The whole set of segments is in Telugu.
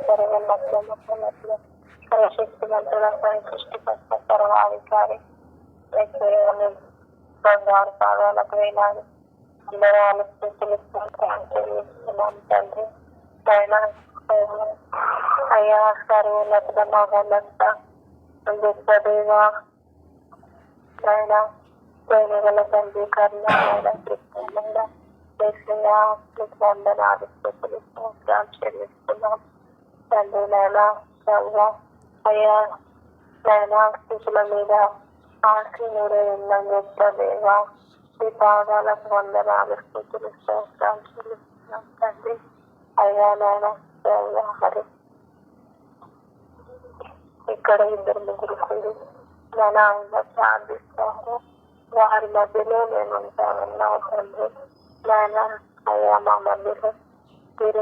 సర్వన్నతులు సర్వశక్తిమంతుల సృష్టికర్త సర్వాధికారి బంగారు పాదాలకు వేలాలి అందరూ స్థితులు చెల్లిస్తున్నాం తండ్రి. అయ్యా సర్వోన్నతుల మహోన్నత గొప్ప దేవ ప్రేమగల తండ్రి కరుణమైన కృష్ణ వందనాలు స్థితులు చెల్లిస్తున్నాం తండ్రి. అయ్యా స్థితుల మీద ఆశీనుడే ఉన్న గొప్ప దేవ ఈ పాదాలకు వందనాలు స్థితులు చెల్లిస్తున్నాం తండ్రి. అయ్యా హరి ఇక్కడ ఇద్దరు ముగ్గురు కూడి ఆయన ప్రార్థిస్తారు, వారి మధ్యలో నేను ఉంటానన్నావు తండ్రి. అయ్యా మా మధ్యలో మీరు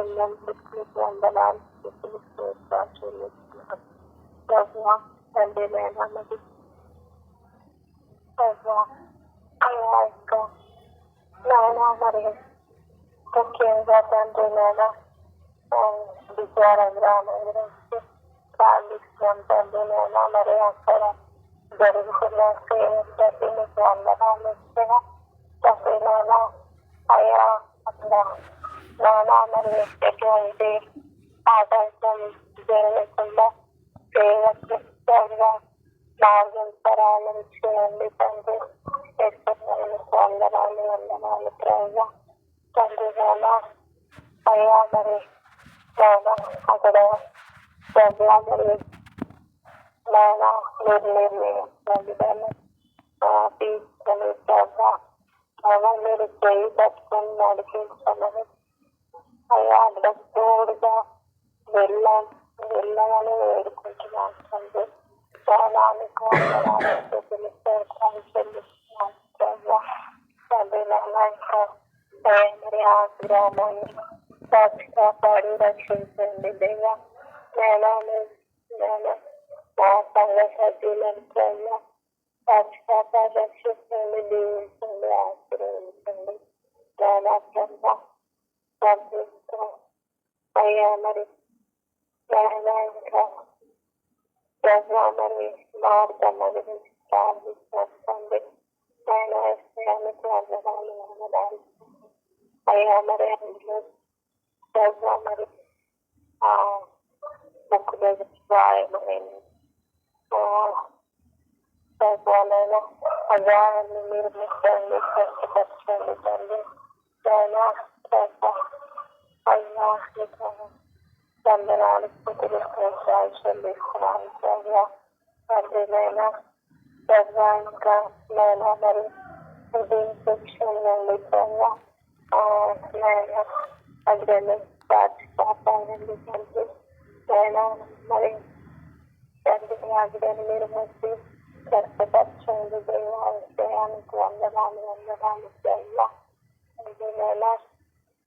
వందనాలు చెల్లిస్తున్నాను తండ్రి. అయ్యా ఇంకా మరి ముఖ్యంగా తండ్రి విద్యారంగం ప్రార్థిస్తున్నాం తండ్రి. మరి అక్కడ జరుగుతున్న తండ్రి మీకు వందనాలు తండ్రి. అయ్యా అక్కడ మరి ఎటువంటి ఆటంకం జరగకుండా సేవగా మార్గం సరాలను చేయండి తండ్రి. వందనాలు ప్రేమ తండ్రి. అయ్యా మరి అక్కడ మరి మీరు చేయి పట్టుకొని నడిపించమని అయ్యా అక్కడ తోడుగా వెళ్ళమని వేడుకుంటున్నాను తండ్రి. ప్రాణానికి తండ్రి. మరి ఆ గ్రామాన్ని కాపాడి రక్షించండి దేవా. మా సంఘ సభ్యులను రక్షించండి, దీవించండి, ఆశీర్వదించండి. అయ్యా మరి ఇంకా మరి మార్గమ్మ గురించి ప్రార్థిస్తాను. అయ్యా మరి అందులో మరి ఆ బుక్ దగ్గర రాయమైన అగాయాన్ని మీరు ముట్టండి, కష్టపరచండి తండ్రి. అయ్యా వందనాలు స్థితులు చెల్లిస్తున్నాను తండ్రి. ఇంకా మరి ఇది ఇన్ఫెక్షన్ నుండి అగ్రని కాపాడండి తండ్రి. మరి తండ్రి అగ్రని మీరు వచ్చి కష్టపరచండి దేవా. విషయానికి వందనాలు దేవా.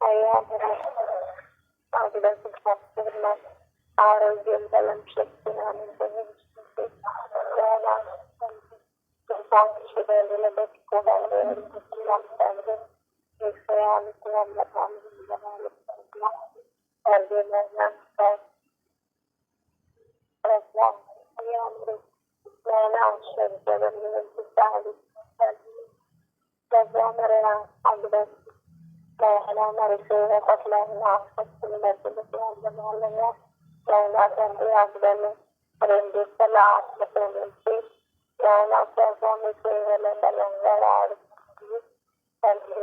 అయ్యా మరి అగ్రకు సంపూర్ణ ఆరోగ్యం బలం శక్తిని అనుభవించండి. పెట్టుకోవడం తండ్రి. విషయానికి వందనాలు మరి సేవ పట్ల ఆసక్తిని తండ్రి. అగ్రని రెండు ఆత్మతో నుంచి మీ సేవలో బలంగా ఆడుతుంది తండ్రి.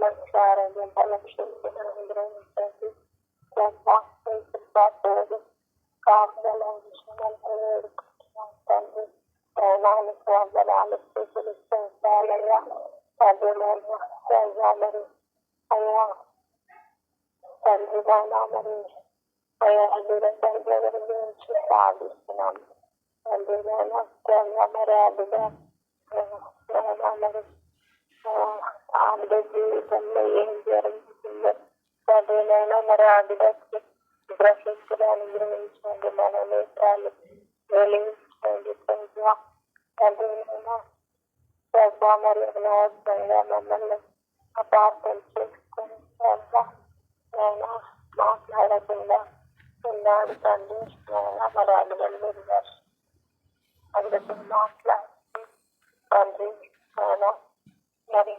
మంచి ఆరోగ్యం బలక్షించిన అనుగ్రహించండి. కాపుదల విషయాలంతా వేడుకుంటున్నాం తండ్రి. ప్రేమానికి వందనాలు స్థితులు చేయాలయ్యా తండ్రి. మరి అయ్యా తండ్రి మరి అయ్యా దూరం గురించి సాధిస్తున్నాం తండ్రి. మరి అదిగా మరి ఆవిడ జీవితంలో ఏం జరుగుతుందో తండ్రి. మరి ఆవిడకి గ్రహించడం అనుగ్రహించండి. మన నేత్రాలు వెలిగించండి తండ్రి. మరి అనవసరంగా మమ్మల్ని ప్రార్థన చేసుకొని నేను మాట్లాడకుండా ఉన్నాడు తండ్రి. నేను మరి అడుగులు అందుకు మాట్లాడి తండ్రి నేను మరి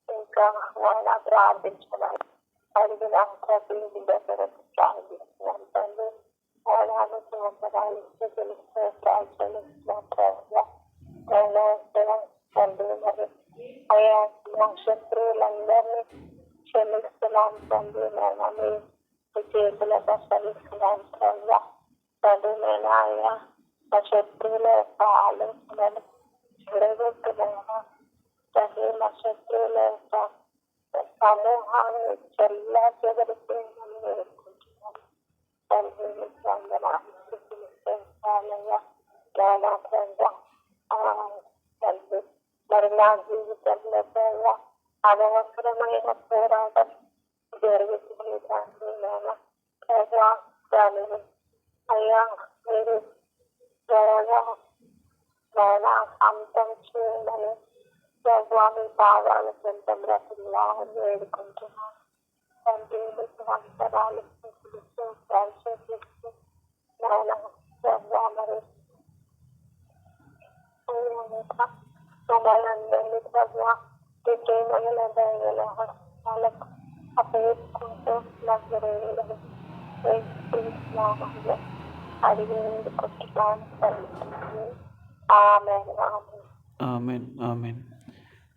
ఇంకా నేను ప్రార్థించడానికి అడిగిన ప్రతి దగ్గర ప్రార్థిస్తున్నాను తండ్రి. నేను సంవత్సరాలు తెలిస్తే తండ్రి మరి అయ్యా మా శత్రువులందరినీ క్షమిస్తున్నాను తండ్రి. నేను మీ చేతులతో క్షమిస్తున్నాను తండ్రి. నేను అయ్యా మా శత్రువుల యొక్క ఆలోచనలు చెడగొట్టున్నాను తండ్రి. మా శత్రువుల యొక్క సమూహాన్ని చెల్లా చెదరిపోయిందని వేడుకుంటున్నాను తండ్రి. తండ్రి మరి నా జీవితంలో అనవసరమైన పోరాటం జరుగుతుంది తండ్రి. నేను దానిని అయ్యా మీరు త్వరగా నేను అంతం చేయమని మీ పాదాలు సొంత బ్రతులా వేడుకుంటున్నాను తండ్రి. సంవత్సరాలు మరి మమ్మల్ని వాళ్ళకు అపేసుకుంటూ అడిగి వేడుకుంటున్నాను. ఆమేన్ ఆమేన్ ఆమెన్ ఆమెన్.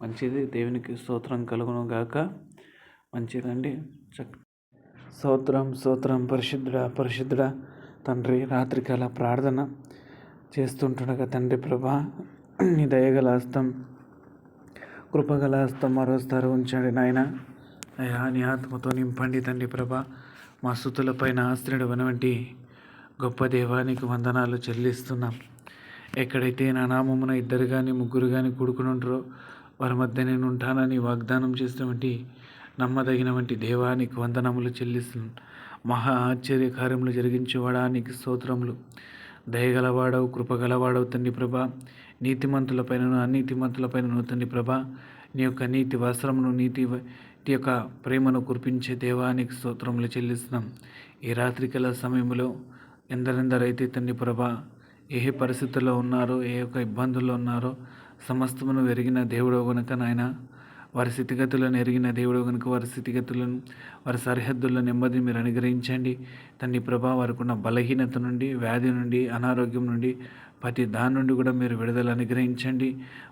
మంచిది, దేవునికి స్తోత్రం కలుగును గాక. మంచిదండి. స్తోత్రం స్తోత్రం. పరిశుద్ధుడా తండ్రి, రాత్రికాల ప్రార్థన చేస్తుంటుండగా తండ్రి ప్రభా నీ దయగల హస్తం, కృపగల హస్తం మరోస్తారు ఉంచండి నాయన. అయ్యా నీ ఆత్మతో నింపండి తండ్రి ప్రభా. మా స్తుతులపైన ఆశ్రయుడైనటువంటి గొప్ప దేవానికి వందనాలు చెల్లిస్తున్నాం. ఎక్కడైతే నా నామమున 2 కానీ 3 కానీ కూడుకుని ఉంటారో వారి మధ్య నేను ఉంటానని వాగ్దానం చేసినటువంటి నమ్మదగినటువంటి దేవానికి వందనములు చెల్లిస్తున్నాను. మహా ఆశ్చర్య కార్యములు జరిగించేవాడానికి స్తోత్రములు. దయగలవాడవు, కృపగలవాడవు తండ్రి ప్రభా. నీతిమంతులపైనను అనీతిమంతులపైనను తండ్రి ప్రభా నీ యొక్క నీతి వస్త్రమును, నీతి యొక్క ప్రేమను కురిపించే దేవానికి స్తోత్రములు చెల్లిస్తున్నాం. ఈ రాత్రికల సమయంలో ఎందరెందరైతే తండ్రి ప్రభా ఏ పరిస్థితుల్లో ఉన్నారో, ఏ యొక్క ఇబ్బందుల్లో ఉన్నారో సమస్తమును ఎరిగిన దేవుడు గనుక నాయన, వారి స్థితిగతులను ఎరిగిన దేవుడు కనుక వారి స్థితిగతులను, వారి సరిహద్దుల్లో నెమ్మదిని మీరు అనుగ్రహించండి తండ్రి ప్రభా. వారికి ఉన్న బలహీనత నుండి, వ్యాధి నుండి, అనారోగ్యం నుండి, ప్రతి దాని నుండి కూడా మీరు విడుదల అనుగ్రహించండి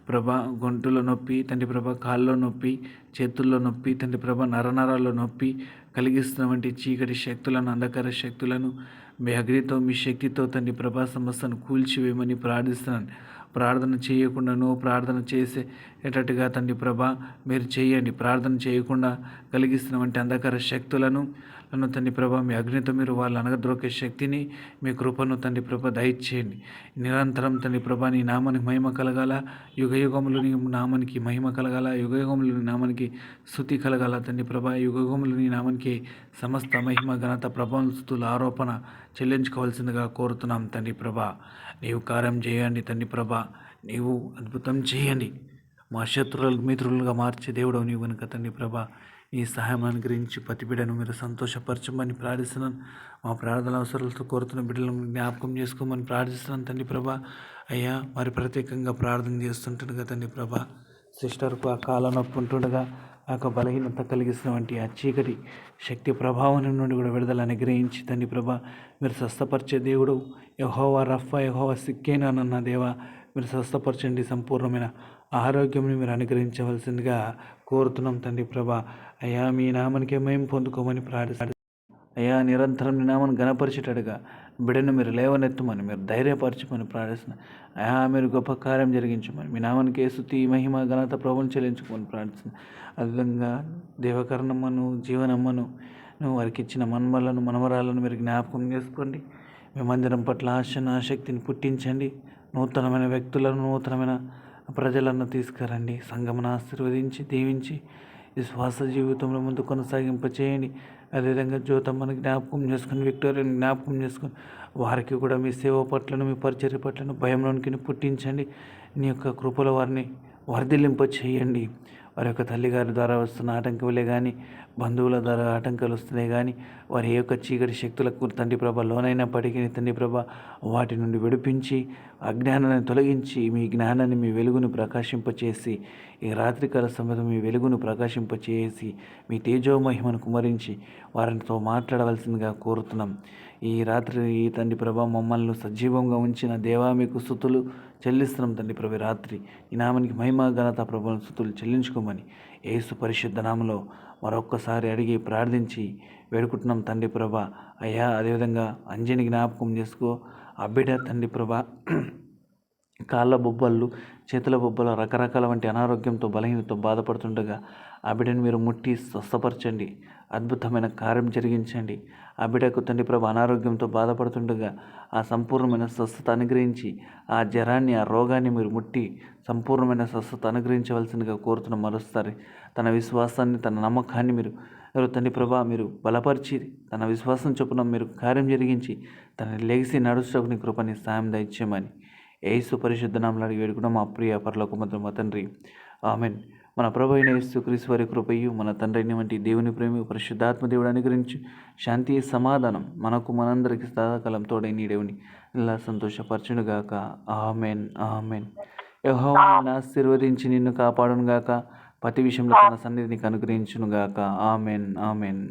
ప్రభా. గొంతులో నొప్పి తండ్రి ప్రభా, కాళ్ళలో నొప్పి, చేతుల్లో నొప్పి తండ్రి ప్రభా, నరనరాల్లో నొప్పి కలిగిస్తున్నటువంటి చీకటి శక్తులను, అంధకార శక్తులను మీ అగ్నితో, మీ శక్తితో తండ్రి ప్రభా సమస్తను కూల్చివేయమని ప్రార్థిస్తున్నాను. ప్రార్థన చేయకుండాను ప్రార్థన చేసేటట్టుగా తండ్రి ప్రభా మీరు చేయండి. ప్రార్థన చేయకుండా కలిగిస్తున్నటువంటి అంధకార శక్తులను తండ్రి ప్రభా మీ అగ్నితో మీరు వాళ్ళు అనగద్రోకే శక్తిని, మీ కృపను తండ్రి ప్రభా దయచేయండి. నిరంతరం తండ్రి ప్రభా నీ నామానికి మహిమ కలగాల, యుగయుగములు నీ నామానికి మహిమ కలగాల, యుగయుగములు నీ నామానికి స్తుతి కలగాల తండ్రి ప్రభా. యుగయుగములు నీ నామానికి సమస్త మహిమ, ఘనత, ప్రభావం, స్తుతులు, ఆరోపణ చెల్లించుకోవాల్సిందిగా కోరుతున్నాం తండ్రి ప్రభా. నీవు కార్యం చేయండి తండ్రి ప్రభా, నీవు అద్భుతం చేయండి. మా శత్రువులకు మిత్రులుగా మార్చే దేవుడు నీవు కనుక తండ్రి ప్రభా ఈ సహాయం అనుగ్రహించి ప్రతి బిడ్డను మీరు సంతోషపరచమని ప్రార్థిస్తున్నాను. మా ప్రార్థన అవసరాలతో కోరుతున్న బిడ్డలను జ్ఞాపకం చేసుకోమని ప్రార్థిస్తున్నాను తండ్రి ప్రభా. అయ్యా మరి ప్రత్యేకంగా ప్రార్థన చేస్తుంటుండగా తండ్రి ప్రభా సిస్టర్కు ఆ కాళ్ళ నొప్పి ఉంటుండగా ఆ యొక్క బలహీనత కలిగిస్తున్నటువంటి ఆ చీకటి శక్తి ప్రభావం నుండి కూడా విడుదల అనుగ్రహించి తండ్రి ప్రభా మీరు స్వస్థపరిచే దేవుడు. యెహోవా రఫా, యెహోవా సిక్కేనన్న దేవా మీరు స్వస్థపరచండి. సంపూర్ణమైన ఆరోగ్యంని మీరు అనుగ్రహించవలసిందిగా కోరుతున్నాం తండ్రి ప్రభా. అయ్యా మీ నామానికే మేము పొందుకోమని ప్రార్థిస్తాడు. అయ్యా నిరంతరం నీ నామాన్ని గణపరిచేటట్టుగా బిడ్డను మీరు లేవనెత్తమని, మీరు ధైర్యపరచమని ప్రార్థిస్తున్నాను. అయ్యా మీరు గొప్ప కార్యం జరిగించమని, మీ నామానికి స్తుతి, మహిమ, ఘనత, ప్రభువును చెల్లించుకోమని ప్రార్థిస్తున్నాను. అదేవిధంగా దేవకరణమ్మను, జీవనమ్మను, వారికి ఇచ్చిన మన్మలను, మనవరాలను మీరు జ్ఞాపకం చేసుకోండి. మీ మందిరం పట్ల ఆశను, ఆసక్తిని పుట్టించండి. నూతనమైన వ్యక్తులను, నూతనమైన ప్రజలను తీసుకురండి. సంఘమును ఆశీర్వదించి దీవించి విశ్వాస జీవితంలో ముందు కొనసాగింపచేయండి. అదేవిధంగా జ్యోతమ్మను జ్ఞాపకం చేసుకుని, విక్టోరియాని జ్ఞాపకం చేసుకుని వారికి కూడా మీ సేవ పట్లను, మీ పరిచర్య పట్లను భయంలోనికి పుట్టించండి. నీ యొక్క కృపలో వారిని వర్ధిల్లింప చేయండి. వారి యొక్క తల్లిగారి ద్వారా వస్తున్న ఆటంకములే కానీ, బంధువుల ద్వారా ఆటంకాలు వస్తున్నాయి కానీ, వారి యొక్క చీకటి శక్తులకు తండ్రి ప్రభ లోనైనప్పటికీ తండ్రి ప్రభ వాటి నుండి విడిపించి, అజ్ఞానాన్ని తొలగించి, మీ జ్ఞానాన్ని, మీ వెలుగును ప్రకాశింపచేసి, ఈ రాత్రికాల సమయంలో మీ వెలుగును ప్రకాశింపచేసి, మీ తేజోమహిమను కుమరించి వారితో మాట్లాడవలసిందిగా కోరుతున్నాం. ఈ రాత్రి ఈ తండ్రి ప్రభ మమ్మల్ని సజీవంగా ఉంచిన దేవా మీకు స్తుతులు చెల్లిస్తున్నాం తండ్రి ప్రభు. రాత్రి ఈ నామానికి మహిమ ఘనత ప్రభువును స్తుతులు చెల్లించుకోమని యేసు పరిశుద్ధ నామములో మరొక్కసారి అడిగి ప్రార్థించి వేడుకుంటున్నాం తండ్రి ప్రభ. అయ్యా, అదేవిధంగా అంజని జ్ఞాపకం చేసుకో. ఆ బిడ్డ తండ్రి ప్రభ కాళ్ళ బొబ్బలు, చేతుల బొబ్బలు, రకరకాల వంటి అనారోగ్యంతో, బలహీనతో బాధపడుతుండగా ఆ బిడ్డను మీరు ముట్టి స్వస్థపరచండి, అద్భుతమైన కార్యం జరిగించండి. ఆ బిడ్డకు తండ్రి ప్రభు అనారోగ్యంతో బాధపడుతుండగా ఆ సంపూర్ణమైన స్వస్థత అనుగ్రహించి, ఆ జ్వరాన్ని, ఆ రోగాన్ని మీరు ముట్టి సంపూర్ణమైన స్వస్థత అనుగ్రహించవలసిందిగా కోరుతున్న మరోసారి తన విశ్వాసాన్ని, తన నమ్మకాన్ని మీరు తండ్రి ప్రభా మీరు బలపరిచి, తన విశ్వాసం చొప్పున మీరు కార్యం జరిగించి తన లెగిసి నడుచుటకు కృపని సాయం దయచేయమని యేసు పరిశుద్ధ నామములో అడిగి వేడుకున్నాం మా ప్రియ పరలోకమందున్న మా తండ్రి. ఆమెన్. మన ప్రభు అయిన యేసుక్రీస్తు వారి కృపయు, మన తండ్రిని వంటి దేవుని ప్రేమ, పరిశుద్ధాత్మ దేవుడు అనుగ్రహించి శాంతి సమాధానం మనకు మనందరికీ సదాకాలం తోడై నీడేవుని ఇలా సంతోషపరచునుగాక. ఆమెన్. ఆమెన్. యెహోవా నిన్ను ఆశీర్వదించి నిన్ను కాపాడునుగాక. ప్రతి విషయంలో తన సన్నిధిని అనుగ్రహించునుగాక. ఆమెన్. ఆమెన్.